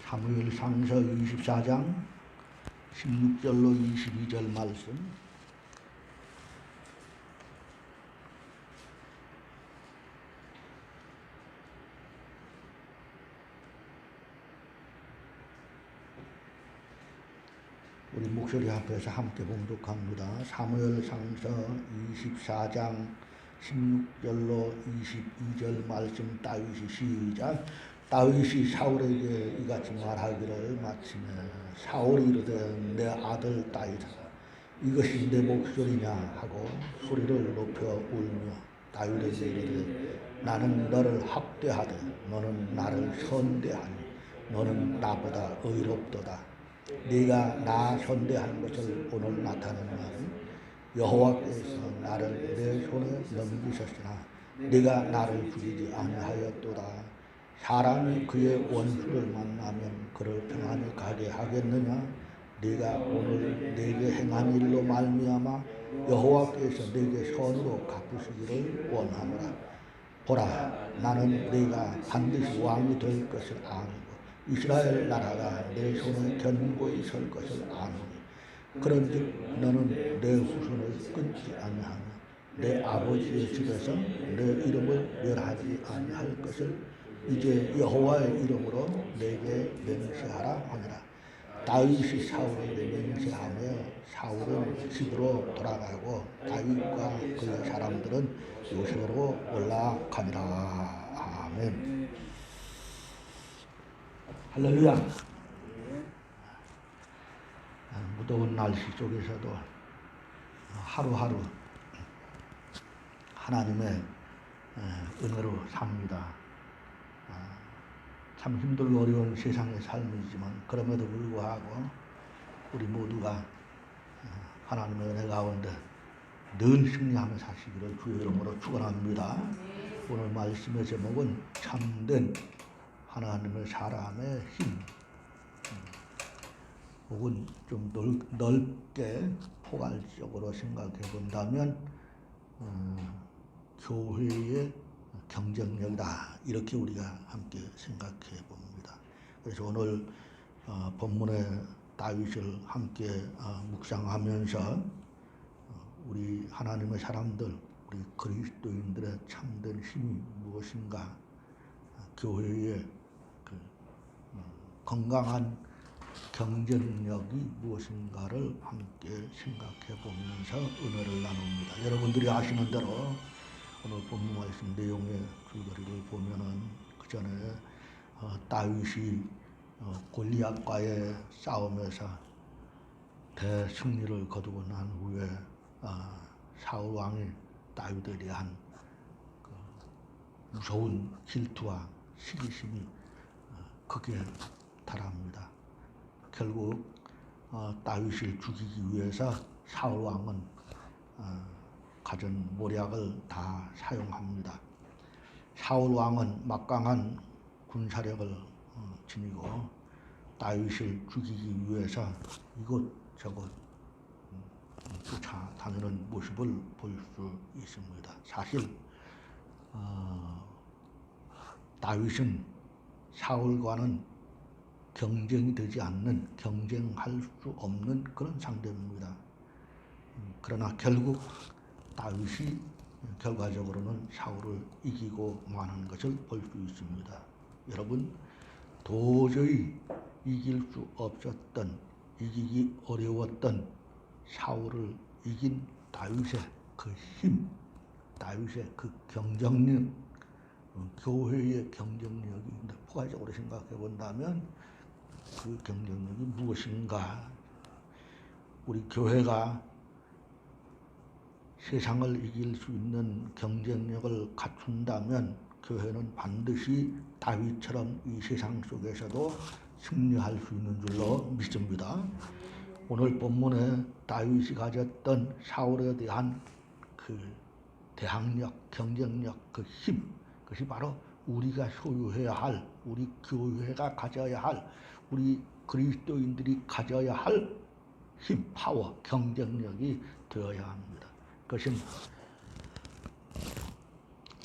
사무엘상서 24장 16절로 22절 말씀. 우리 목소리 앞에서 함께 봉독합니다. 사무엘상서 24장 16절로 22절 말씀. 다윗이 시작. 다윗이 사울에게 이같이 말하기를 마치매 사울이 이르되 내 아들 다윗아 이것이 내 목소리냐 하고 소리를 높여 울며 다윗에게 이르되 나는 너를 학대하되 너는 나를 선대하니 너는 나보다 의롭도다. 네가 나 선대한 것을 오늘 나타내는 여호와께서 나를 내 손에 넘기셨으나 네가 나를 죽이지 아니하였도다. 사람이 그의 원수를 만나면 그를 평안히 가게 하겠느냐? 네가 오늘 내게 행한 일로 말미암아 여호와께서 내게 선으로 갚으시기를 원하노라. 보라, 나는 네가 반드시 왕이 될 것을 아노고 이스라엘 나라가 내 손에 견고히 설 것을 아노니 그런즉 너는 내 후손을 끊지 아니하며 내 아버지의 집에서 내 이름을 멸하지 아니할 것을 이제 여호와의 이름으로 내게 맹세하라 하니라. 다윗이 사울에게 맹세하며 사울은 집으로 돌아가고 다윗과 그의 사람들은 요새로 올라가니라. 아멘. 할렐루야. 무더운 날씨 속에서도 하루하루 하나님의 은혜로 삽니다. 참 힘들고 어려운 세상의 삶이지만 그럼에도 불구하고 우리 모두가 하나님의 은혜 가운데 늘 승리하며 사시기를 주의 이름으로 축원합니다. 오늘 말씀의 제목은 참된 하나님의 사람의 힘, 혹은 좀 넓게 포괄적으로 생각해 본다면 교회의 경쟁력이다, 이렇게 우리가 함께 생각해 봅니다. 그래서 오늘 본문의 다윗을 함께 묵상하면서 우리 하나님의 사람들, 우리 그리스도인들의 참된 힘이 무엇인가, 교회의 건강한 경쟁력이 무엇인가를 함께 생각해 보면서 은혜를 나눕니다. 여러분들이 아시는 대로 오늘 본문 말씀 내용의 줄거리를 보면은 그 전에 다윗이 골리앗과의 싸움에서 대승리를 거두고 난 후에 사울 왕이 다윗에 대한 그 무서운 질투와 시기심이 크게 달합니다. 결국 다윗을 죽이기 위해서 사울 왕은 가진 모략을 다 사용합니다. 사울 왕은 막강한 군사력을 지니고 다윗을 죽이기 위해서 이곳저곳 쫓아다니는 모습을 볼 수 있습니다. 사실 다윗은 사울과는 경쟁이 되지 않는, 경쟁할 수 없는 그런 상대입니다. 그러나 결국 다윗이 결과적으로는 사울을 이기고 마는 것을 볼 수 있습니다. 여러분, 도저히 이길 수 없었던, 이기기 어려웠던 사울을 이긴 다윗의 그 힘, 다윗의 그 경쟁력, 교회의 경쟁력인데 포괄적으로 생각해 본다면 그 경쟁력이 무엇인가? 우리 교회가 세상을 이길 수 있는 경쟁력을 갖춘다면 교회는 반드시 다윗처럼 이 세상 속에서도 승리할 수 있는 줄로 믿습니다. 오늘 본문에 다윗이 가졌던 사울에 대한 그 대항력, 경쟁력, 그 힘, 그것이 바로 우리가 소유해야 할, 우리 교회가 가져야 할, 우리 그리스도인들이 가져야 할 힘, 파워, 경쟁력이 되어야 합니다. 그것은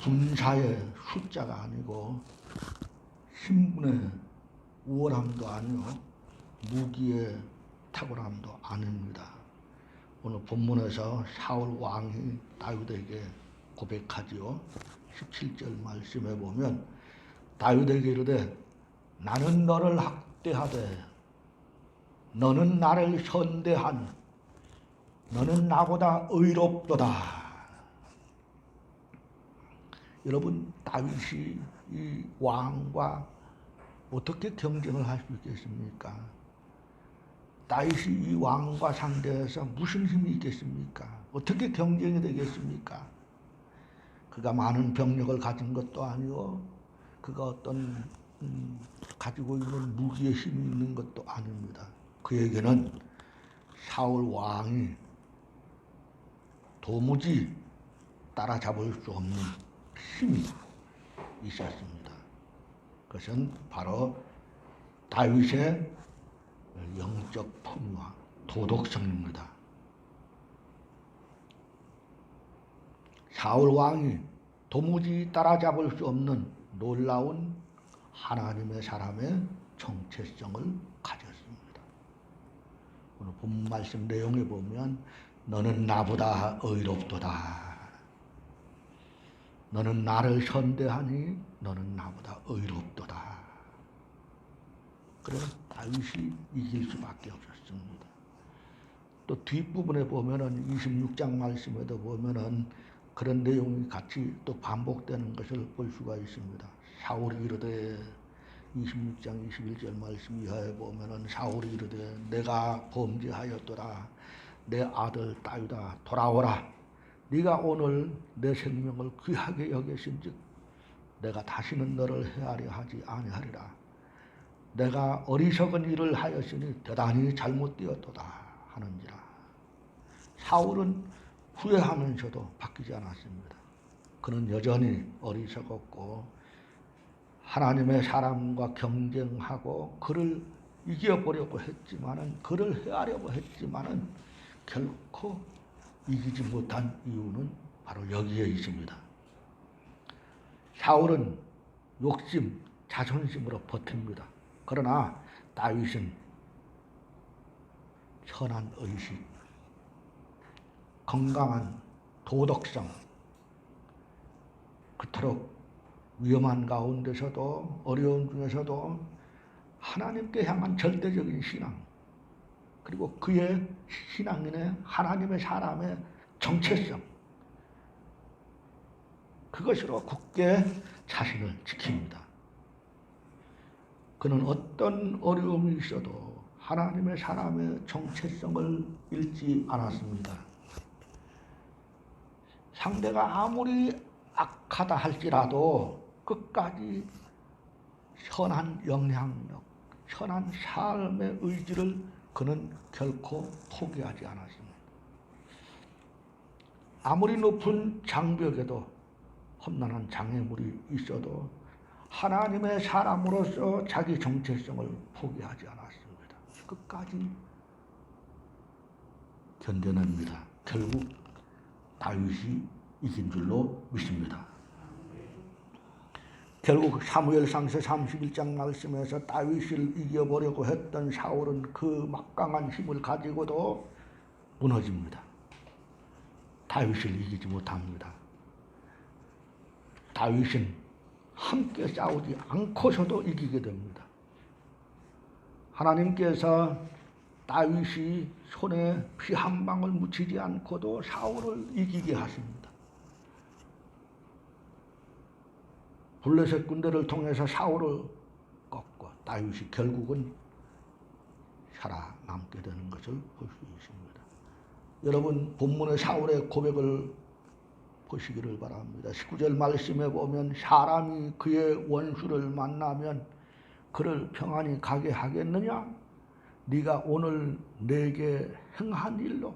군사의 숫자가 아니고 신분의 우월함도 아니요 무기의 탁월함도 아닙니다. 오늘 본문에서 사울 왕이 다윗에게 고백하지요. 17절 말씀에 보면 다윗에게 이르되 나는 너를 학대하되 너는 나를 선대한 너는 나보다 의롭도다. 여러분, 다윗이 이 왕과 어떻게 경쟁을 할 수 있겠습니까? 다윗이 이 왕과 상대해서 무슨 힘이 있겠습니까? 어떻게 경쟁이 되겠습니까? 그가 많은 병력을 가진 것도 아니고 그가 어떤 가지고 있는 무기의 힘이 있는 것도 아닙니다. 그에게는 사울 왕이 도무지 따라잡을 수 없는 힘이 있었습니다. 그것은 바로 다윗의 영적 품위와 도덕성입니다. 사울 왕이 도무지 따라잡을 수 없는 놀라운 하나님의 사람의 정체성을 가졌습니다. 오늘 본 말씀 내용에 보면 너는 나보다 의롭도다. 너는 나를 선대하니 너는 나보다 의롭도다. 그래서 다윗이 이길 수밖에 없었습니다. 또 뒷부분에 보면은 26장 말씀에도 보면은 그런 내용이 같이 또 반복되는 것을 볼 수가 있습니다. 사울이 이르되 26장 21절 말씀 이하에 보면은 사울이 이르되 내가 범죄하였도다. 내 아들 다윗아 돌아오라. 네가 오늘 내 생명을 귀하게 여기신즉 내가 다시는 너를 해하려 하지 아니하리라. 내가 어리석은 일을 하였으니 대단히 잘못되었도다 하는지라. 사울은 후회하면서도 바뀌지 않았습니다. 그는 여전히 어리석었고 하나님의 사람과 경쟁하고 그를 이겨보려고 했지만은 그를 해하려고 했지만은 결코 이기지 못한 이유는 바로 여기에 있습니다. 사울은 욕심, 자존심으로 버팁니다. 그러나 다윗은 선한 의식, 건강한 도덕성, 그토록 위험한 가운데서도 어려운 중에서도 하나님께 향한 절대적인 신앙, 그리고 그의 신앙인의 하나님의 사람의 정체성, 그것으로 굳게 자신을 지킵니다. 그는 어떤 어려움이 있어도 하나님의 사람의 정체성을 잃지 않았습니다. 상대가 아무리 악하다 할지라도 끝까지 선한 영향력, 선한 삶의 의지를 그는 결코 포기하지 않았습니다. 아무리 높은 장벽에도 험난한 장애물이 있어도 하나님의 사람으로서 자기 정체성을 포기하지 않았습니다. 끝까지 견뎌냅니다. 결국 다윗이 이긴 줄로 믿습니다. 결국 사무엘상서 31장 말씀에서 다윗을 이겨보려고 했던 사울은 그 막강한 힘을 가지고도 무너집니다. 다윗을 이기지 못합니다. 다윗은 함께 싸우지 않고서도 이기게 됩니다. 하나님께서 다윗이 손에 피 한 방울 묻히지 않고도 사울을 이기게 하십니다. 블레셋 군대를 통해서 사울을 꺾고 다윗이 결국은 살아남게 되는 것을 볼 수 있습니다. 여러분, 본문의 사울의 고백을 보시기를 바랍니다. 19절 말씀에 보면 사람이 그의 원수를 만나면 그를 평안히 가게 하겠느냐? 네가 오늘 내게 행한 일로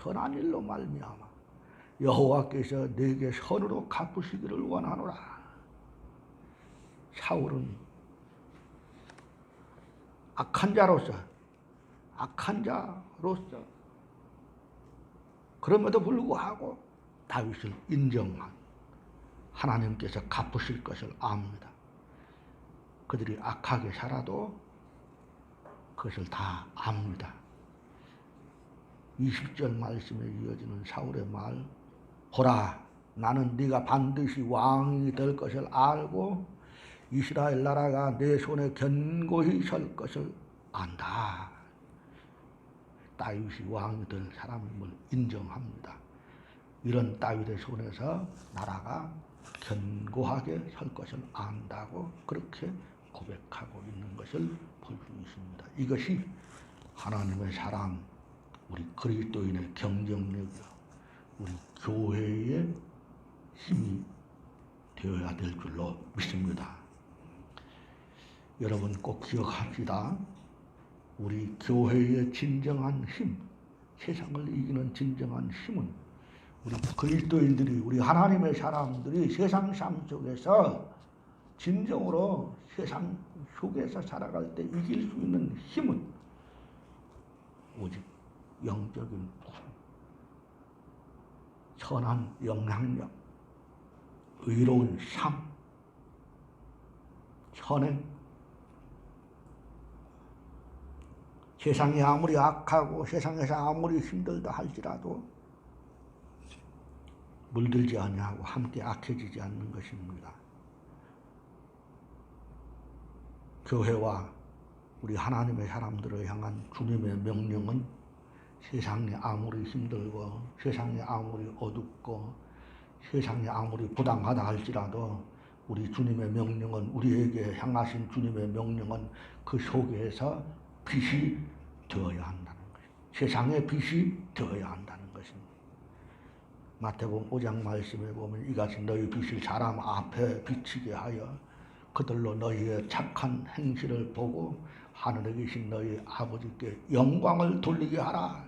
선한 일로 말미암아 여호와께서 내게 선으로 갚으시기를 원하노라. 사울은 악한 자로서 그럼에도 불구하고 다윗을 인정한 하나님께서 갚으실 것을 압니다. 그들이 악하게 살아도 그것을 다 압니다. 20절 말씀에 이어지는 사울의 말, 보라, 나는 네가 반드시 왕이 될 것을 알고 이스라엘 나라가 내 손에 견고히 설 것을 안다. 다윗이 왕이 될 사람임을 인정합니다. 이런 다윗의 손에서 나라가 견고하게 설 것을 안다고 그렇게 고백하고 있는 것을 볼 수 있습니다. 이것이 하나님의 사랑, 우리 그리스도인의 경쟁력이요, 우리 교회의 힘이 되어야 될 줄로 믿습니다. 여러분 꼭 기억합시다. 우리 교회의 진정한 힘, 세상을 이기는 진정한 힘은 우리 그리스도인들이, 우리 하나님의 사람들이 세상 삶 속에서 진정으로 세상 속에서 살아갈 때 이길 수 있는 힘은 오직 영적인 선한 영향력, 의로운 삶, 선행, 세상이 아무리 악하고 세상에서 아무리 힘들다 할지라도 물들지 아니하고 함께 악해지지 않는 것입니다. 교회와 우리 하나님의 사람들을 향한 주님의 명령은 세상이 아무리 힘들고 세상이 아무리 어둡고 세상이 아무리 부당하다 할지라도 우리 주님의 명령은, 우리에게 향하신 주님의 명령은 그 속에서 빛이 되어야 한다는 것입니다. 세상의 빛이 되어야 한다는 것입니다. 마태복음 5장 말씀에 보면 이같이 너희 빛을 사람 앞에 비치게 하여 그들로 너희의 착한 행실을 보고 하늘에 계신 너희 아버지께 영광을 돌리게 하라.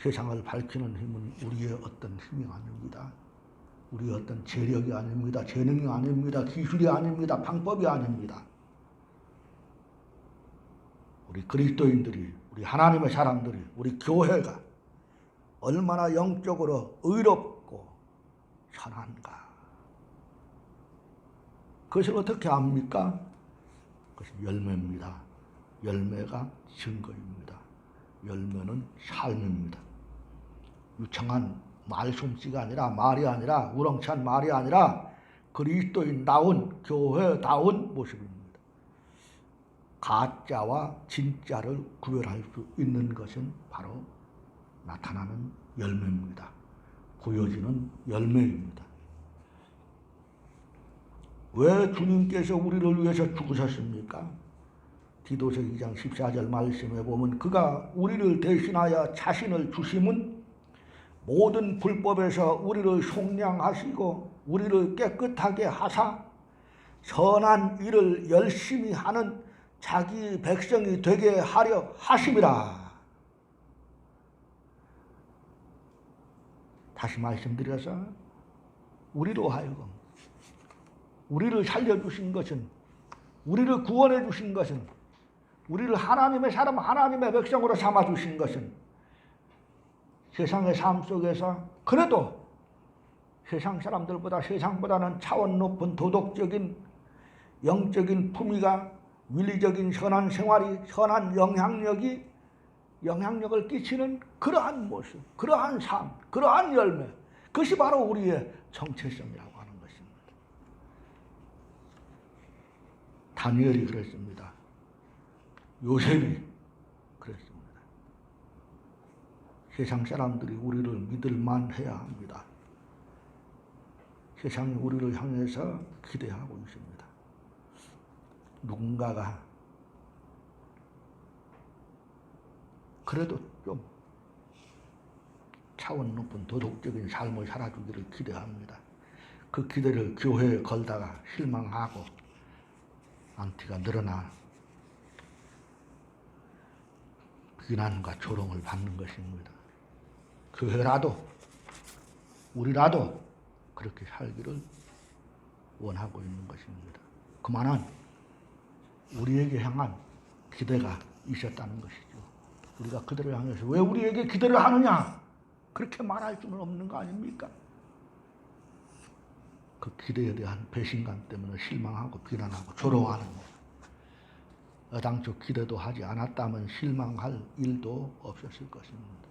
세상을 밝히는 힘은 우리의 어떤 힘이 아닙니다. 우리의 어떤 재력이 아닙니다. 재능이 아닙니다. 기술이 아닙니다. 방법이 아닙니다. 우리 그리스도인들이, 우리 하나님의 사람들이, 우리 교회가 얼마나 영적으로 의롭고 선한가. 그것을 어떻게 압니까? 그것은 열매입니다. 열매가 증거입니다. 열매는 삶입니다. 유창한 말솜씨가 아니라, 말이 아니라, 우렁찬 말이 아니라 그리스도인다운, 교회다운 모습입니다. 가짜와 진짜를 구별할 수 있는 것은 바로 나타나는 열매입니다. 보여지는 열매입니다. 왜 주님께서 우리를 위해서 죽으셨습니까? 디도서 2장 14절 말씀에 보면 그가 우리를 대신하여 자신을 주심은 모든 불법에서 우리를 속량하시고 우리를 깨끗하게 하사 선한 일을 열심히 하는 자기 백성이 되게 하려 하심이라. 다시 말씀드려서 우리로 하여금, 우리를 살려주신 것은, 우리를 구원해 주신 것은, 우리를 하나님의 사람, 하나님의 백성으로 삼아주신 것은 세상의 삶 속에서 그래도 세상 사람들보다, 세상보다는 차원 높은 도덕적인, 영적인 품위가, 윤리적인 선한 생활이, 선한 영향력을 끼치는 그러한 모습, 그러한 삶, 그러한 열매, 그것이 바로 우리의 정체성이라고 하는 것입니다. 다니엘이 그랬습니다. 요셉이 그랬습니다. 세상 사람들이 우리를 믿을만 해야 합니다. 세상이 우리를 향해서 기대하고 있습니다. 누군가가 그래도 좀 차원 높은 도덕적인 삶을 살아주기를 기대합니다. 그 기대를 교회에 걸다가 실망하고 앙티가 늘어나 비난과 조롱을 받는 것입니다. 교회라도, 우리라도 그렇게 살기를 원하고 있는 것입니다. 그만한 우리에게 향한 기대가 있었다는 것이죠. 우리가 그들을 향해서 왜 우리에게 기대를 하느냐? 그렇게 말할 수는 없는 거 아닙니까? 그 기대에 대한 배신감 때문에 실망하고 비난하고 조롱하는 애당초 기대도 하지 않았다면 실망할 일도 없었을 것입니다.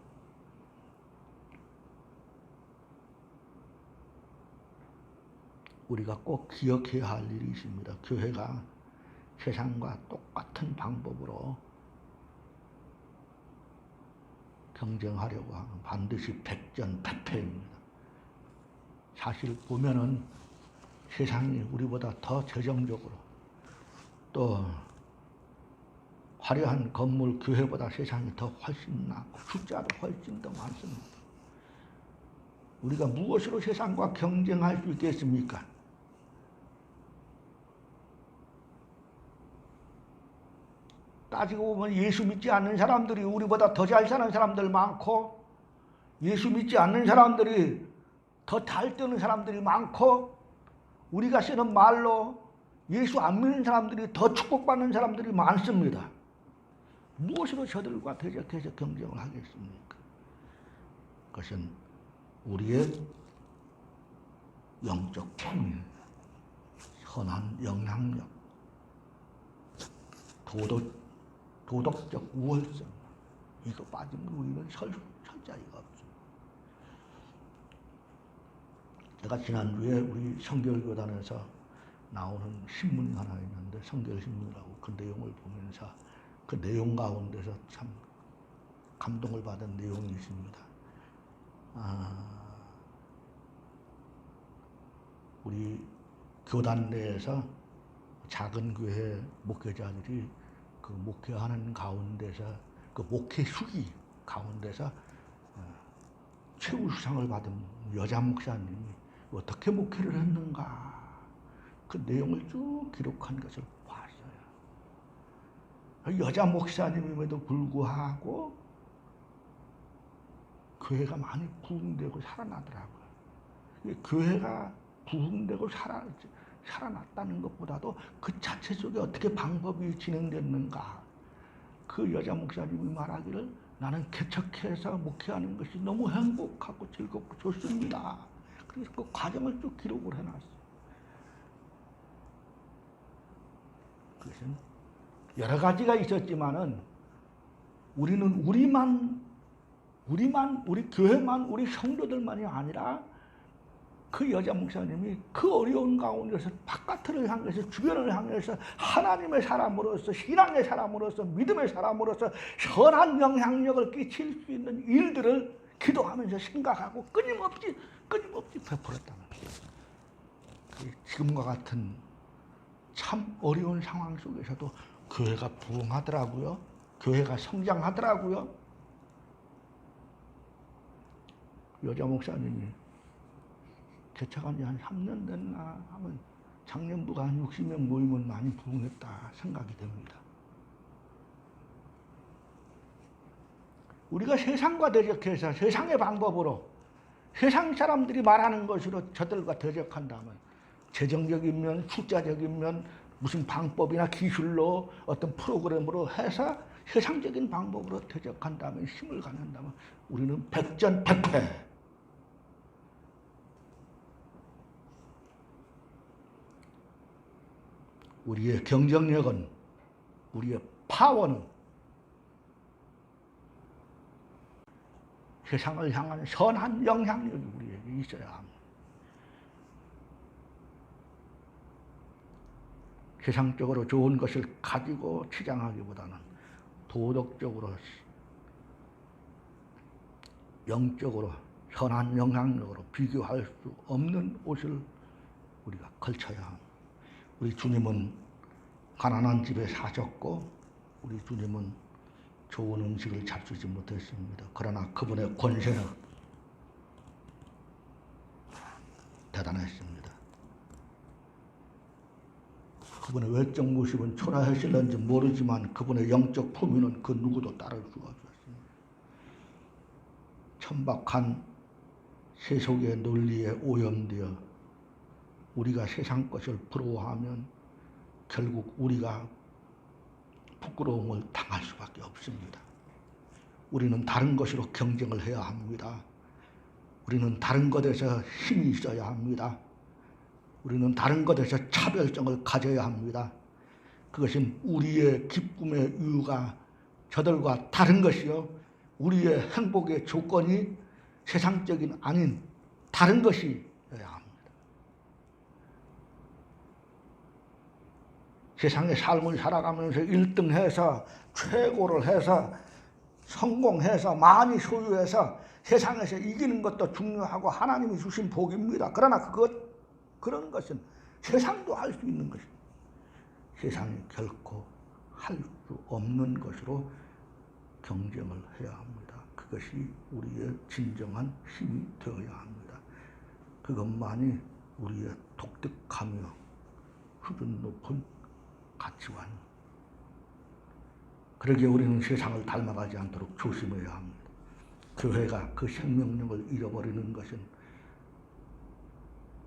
우리가 꼭 기억해야 할 일이 있습니다. 교회가 세상과 똑같은 방법으로 경쟁하려고 하면 반드시 백전백패입니다. 사실 보면은 세상이 우리보다 더 재정적으로 또 화려한 건물 교회보다 세상이 더 훨씬 낫고 숫자도 훨씬 더 많습니다. 우리가 무엇으로 세상과 경쟁할 수 있겠습니까? 따지고 보면 예수 믿지 않는 사람들이 우리보다 더 잘 사는 사람들 많고, 예수 믿지 않는 사람들이 더 잘 되는 사람들이 많고, 우리가 쓰는 말로 예수 안 믿는 사람들이 더 축복받는 사람들이 많습니다. 무엇으로 저들과 대적해서 경쟁을 하겠습니까? 그것은 우리의 영적 품위, 선한 영향력, 도덕적 우월성, 이거 빠지면 우리는 설 자리가 없습니다. 제가 지난주에 우리 성결교단에서 나오는 신문이 하나 있는데, 성결신문이라고, 그 내용을 보면서 그 내용 가운데서 참 감동을 받은 내용이 있습니다. 우리 교단 내에서 작은 교회 목회자들이 그 목회하는 가운데서, 그 목회 수기 가운데서 최우수상을 받은 여자 목사님이 어떻게 목회를 했는가, 그 내용을 쭉 기록한 것을 봤어요. 여자 목사님임에도 불구하고 교회가 많이 부흥되고 살아나더라고요. 교회가 부흥되고 살아났다는 것보다도 그 자체 속에 어떻게 방법이 진행됐는가, 그 여자 목사님이 말하기를 나는 개척해서 목회하는 것이 너무 행복하고 즐겁고 좋습니다. 그래서 그 과정을 쭉 기록을 해놨어요. 그것은 여러 가지가 있었지만은 우리는 우리 교회만, 우리 성도들만이 아니라 그 여자 목사님이 그 어려운 가운데서 바깥을 향해서, 주변을 향해서 하나님의 사람으로서, 신앙의 사람으로서, 믿음의 사람으로서 선한 영향력을 끼칠 수 있는 일들을 기도하면서 생각하고 끊임없이 베풀었다는 거예요. 지금과 같은 참 어려운 상황 속에서도 교회가 부흥하더라고요. 교회가 성장하더라고요. 여자 목사님이 개척한 지 한 3년 됐나 하면 작년부가 한 60명 모이면 많이 부흥했다 생각이 됩니다. 우리가 세상과 대적해서 세상의 방법으로, 세상 사람들이 말하는 것으로 저들과 대적한다면, 재정적인 면, 숫자적인 면, 무슨 방법이나 기술로 어떤 프로그램으로 해서 세상적인 방법으로 대적한다면, 힘을 갖는다면 우리는 백전백패. 우리의 경쟁력은, 우리의 파워는 세상을 향한 선한 영향력이 우리에게 있어야 합니다. 세상적으로 좋은 것을 가지고 치장하기보다는 도덕적으로, 영적으로 선한 영향력으로 비교할 수 없는 옷을 우리가 걸쳐야 합니다. 우리 주님은 가난한 집에 사셨고, 우리 주님은 좋은 음식을 잡수지 못했습니다. 그러나 그분의 권세는 대단했습니다. 그분의 외적 모습은 초라하실런지 모르지만 그분의 영적 품위는 그 누구도 따를 수가 없었습니다. 천박한 세속의 논리에 오염되어 우리가 세상 것을 부러워하면 결국 우리가 부끄러움을 당할 수밖에 없습니다. 우리는 다른 것으로 경쟁을 해야 합니다. 우리는 다른 것에서 힘이 있어야 합니다. 우리는 다른 것에서 차별성을 가져야 합니다. 그것은 우리의 기쁨의 이유가 저들과 다른 것이요, 우리의 행복의 조건이 세상적인 아닌 다른 것이어야 합니다. 세상의 삶을 살아가면서 1등해서 최고를 해서 성공해서 많이 소유해서 세상에서 이기는 것도 중요하고 하나님이 주신 복입니다. 그러나 그런 것은 세상도 할 수 있는 것입니다. 세상이 결코 할 수 없는 것으로 경쟁을 해야 합니다. 그것이 우리의 진정한 힘이 되어야 합니다. 그것만이 우리의 독특하며 수준 높은 가치관입니다. 그러기에 우리는 세상을 닮아가지 않도록 조심해야 합니다. 교회가 그 생명력을 잃어버리는 것은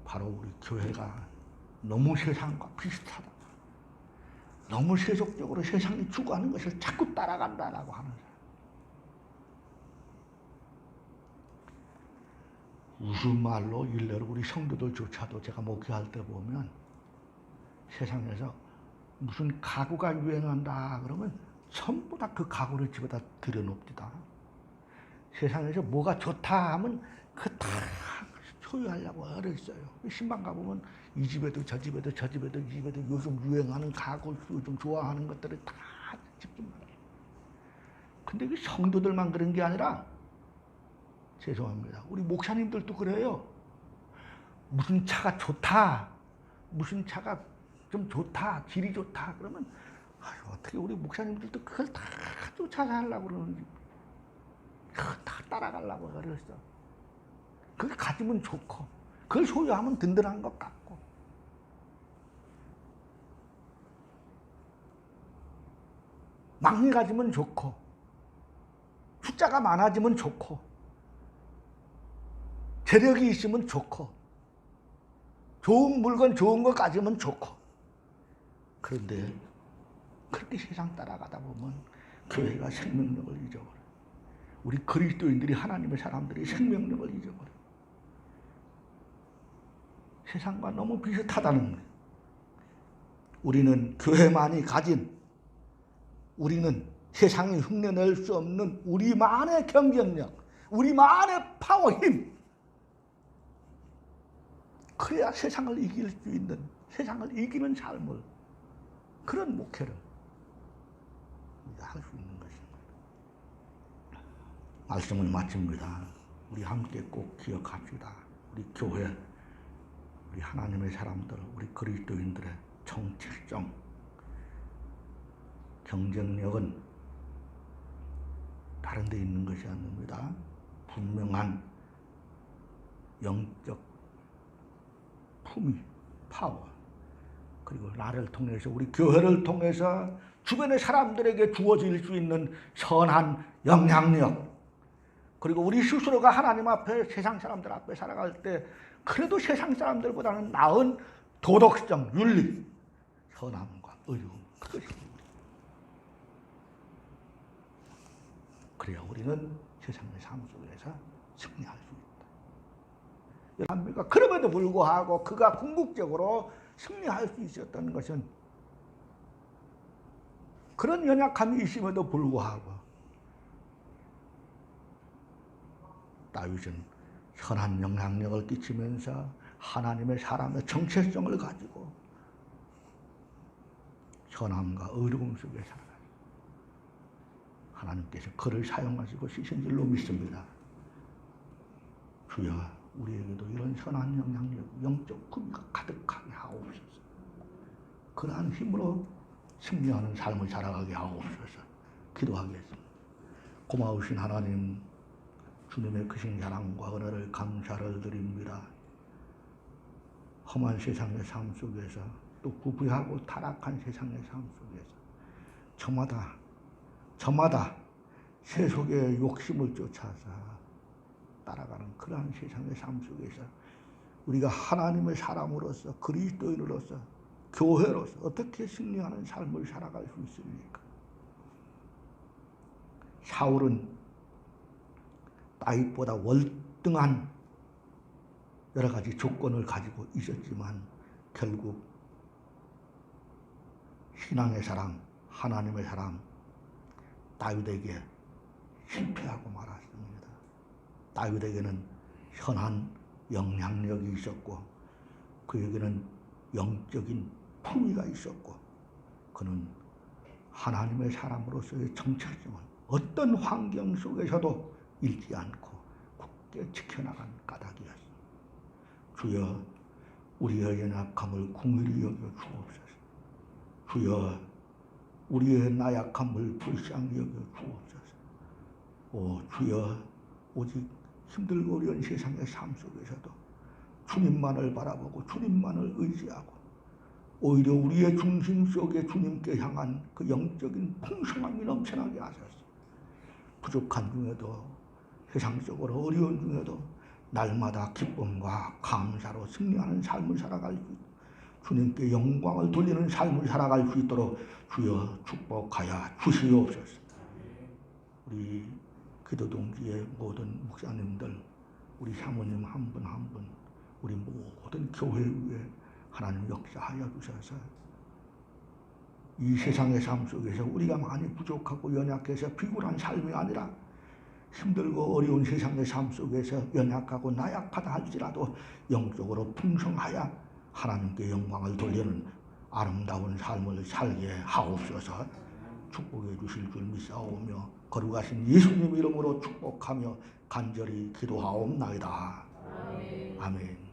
바로 우리 교회가 너무 세상과 비슷하다, 너무 세속적으로 세상이 추구하는 것을 자꾸 따라간다라고 하는 사람. 우스말로 일례로 우리 성도들조차도 제가 목회할 때 보면 세상에서 무슨 가구가 유행한다 그러면 전부 다 그 가구를 집에다 들여놓습니다. 세상에서 뭐가 좋다 하면 그 다 소유하려고 어렸어요. 신방 가보면 이 집에도 저 집에도 저 집에도 이 집에도 요즘 유행하는 가구, 요즘 좋아하는 것들을 다 집집만 해요. 근데 그 성도들만 그런 게 아니라, 죄송합니다, 우리 목사님들도 그래요. 무슨 차가 좋다, 무슨 차가 좀 좋다, 질이 좋다 그러면 아유, 어떻게 우리 목사님들도 그걸 다 쫓아서 하려고 그러는지, 그걸 다 따라가려고 그랬어. 그걸 가지면 좋고 그걸 소유하면 든든한 것 같고, 많이 가지면 좋고 숫자가 많아지면 좋고 재력이 있으면 좋고 좋은 물건 좋은 거 가지면 좋고, 그런데 그렇게 세상 따라가다 보면 교회가 생명력을 잊어버려요. 우리 그리스도인들이, 하나님의 사람들이 생명력을 잊어버려요. 세상과 너무 비슷하다는 거예요. 우리는 교회만이 가진, 우리는 세상이 흉내낼 수 없는 우리만의 경쟁력, 우리만의 파워, 힘, 그래야 세상을 이길 수 있는, 세상을 이기는 삶을, 그런 목회를 할 수 있는 것입니다. 말씀을 마칩니다. 우리 함께 꼭 기억합시다. 우리 교회, 우리 하나님의 사람들, 우리 그리스도인들의 정체성, 경쟁력은 다른 데 있는 것이 아닙니다. 분명한 영적 품위, 파워, 그리고 나를 통해서, 우리 교회를 통해서 주변의 사람들에게 주어질 수 있는 선한 영향력, 그리고 우리 스스로가 하나님 앞에, 세상 사람들 앞에 살아갈 때 그래도 세상 사람들보다는 나은 도덕성, 윤리, 선함과 의로움, 그것이 우리. 그래야 우리는 세상의 삶 속에서 승리할 수 있다. 그럼에도 불구하고 그가 궁극적으로 승리할 수 있었던 것은, 그런 연약함이 있음에도 불구하고 다윗은 선한 영향력을 끼치면서 하나님의 사람의 정체성을 가지고 선함과 의로움 속에 살아가요. 하나님께서 그를 사용하시고 쓰신 줄로 믿습니다. 주여, 우리에게도 이런 선한 영향력, 영적 품위가 가득하게 하옵소서. 그러한 힘으로 승리하는 삶을 살아가게 하옵소서. 기도하겠습니다. 고마우신 하나님, 주님의 크신 사랑과 은혜를 감사를 드립니다. 험한 세상의 삶 속에서, 또 부패하고 타락한 세상의 삶 속에서 저마다 세속의 욕심을 쫓아서 따라가는 그러한 세상의 삶 속에서 우리가 하나님의 사람으로서, 그리스도인으로서, 교회로서 어떻게 승리하는 삶을 살아갈 수 있습니까? 사울은 다윗보다 월등한 여러 가지 조건을 가지고 있었지만 결국 신앙의 사람, 하나님의 사람 다윗에게 실패하고 말았습니다. 다윗에게는 선한 영향력이 있었고 그에게는 영적인 품위가 있었고 그는 하나님의 사람으로서의 정체성을 어떤 환경 속에서도 잃지 않고 굳게 지켜나간 까닭이었습니다. 주여 우리의 연약함을 긍휼히 여겨 주옵소서. 주여 우리의 나약함을 불쌍히 여겨 주옵소서. 오 주여 오직 힘들고 어려운 세상의 삶 속에서도 주님만을 바라보고 주님만을 의지하고 오히려 우리의 중심 속에 주님께 향한 그 영적인 풍성함이 넘쳐나게 하소서. 부족한 중에도 세상적으로 어려운 중에도 날마다 기쁨과 감사로 승리하는 삶을 살아갈 수 있도록 주님께 영광을 돌리는 삶을 살아갈 수 있도록 주여 축복하여 주시옵소서. 우리 기도 동지의 모든 목사님들, 우리 사모님 한 분 한 분, 우리 모든 교회 위에 하나님 역사하여 주셔서 이 세상의 삶 속에서 우리가 많이 부족하고 연약해서 비굴한 삶이 아니라 힘들고 어려운 세상의 삶 속에서 연약하고 나약하다 할지라도 영적으로 풍성하여 하나님께 영광을 돌리는 아름다운 삶을 살게 하옵소서. 축복해 주실 줄 믿사오며 거룩하신 예수님 이름으로 축복하며 간절히 기도하옵나이다. 아멘.